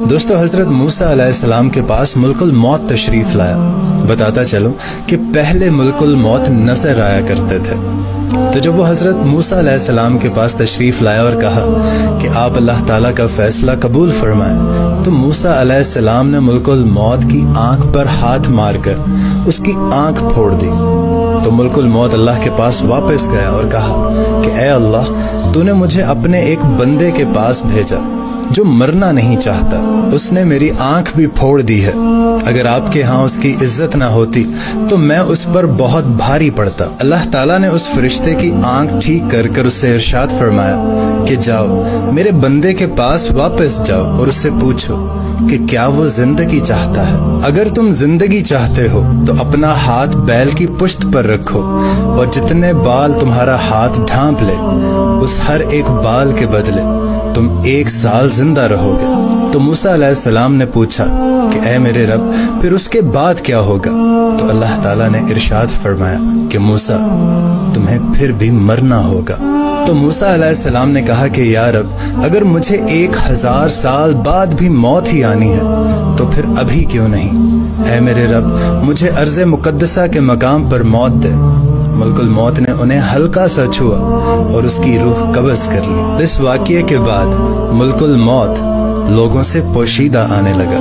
دوستو حضرت موسیٰ علیہ السلام کے پاس ملک الموت تشریف لایا۔ بتاتا چلوں کہ پہلے ملک الموت نظر آیا کرتے تھے۔ تو جب وہ حضرت موسیٰ علیہ السلام کے پاس تشریف لایا اور کہا کہ آپ اللہ تعالیٰ کا فیصلہ قبول فرمائیں، تو موسیٰ علیہ السلام نے ملک الموت کی آنکھ پر ہاتھ مار کر اس کی آنکھ پھوڑ دی۔ تو ملک الموت اللہ کے پاس واپس گیا اور کہا کہ اے اللہ، تو نے مجھے اپنے ایک بندے کے پاس بھیجا جو مرنا نہیں چاہتا، اس نے میری آنکھ بھی پھوڑ دی ہے۔ اگر آپ کے ہاں اس کی عزت نہ ہوتی تو میں اس پر بہت بھاری پڑتا۔ اللہ تعالیٰ نے اس فرشتے کی آنکھ ٹھیک کر کر اس سے ارشاد فرمایا کہ جاؤ میرے بندے کے پاس واپس جاؤ اور اس سے پوچھو کہ کیا وہ زندگی چاہتا ہے۔ اگر تم زندگی چاہتے ہو تو اپنا ہاتھ بیل کی پشت پر رکھو اور جتنے بال تمہارا ہاتھ ڈھانپ لے، اس ہر ایک بال کے بدلے تم 1 سال زندہ رہو گے۔ تو موسیٰ علیہ السلام نے پوچھا کہ اے میرے رب، پھر اس کے بعد کیا ہوگا؟ تو اللہ تعالیٰ نے ارشاد فرمایا کہ موسیٰ، تمہیں پھر بھی مرنا ہوگا۔ تو موسیٰ علیہ السلام نے کہا کہ یا رب، اگر مجھے 1000 سال بعد بھی موت ہی آنی ہے تو پھر ابھی کیوں نہیں؟ اے میرے رب، مجھے ارض مقدسہ کے مقام پر موت دے۔ ملک الموت نے انہیں ہلکا سا چھوا اور اس کی روح قبض کر لی۔ اس واقعے کے بعد ملک الموت لوگوں سے پوشیدہ آنے لگا۔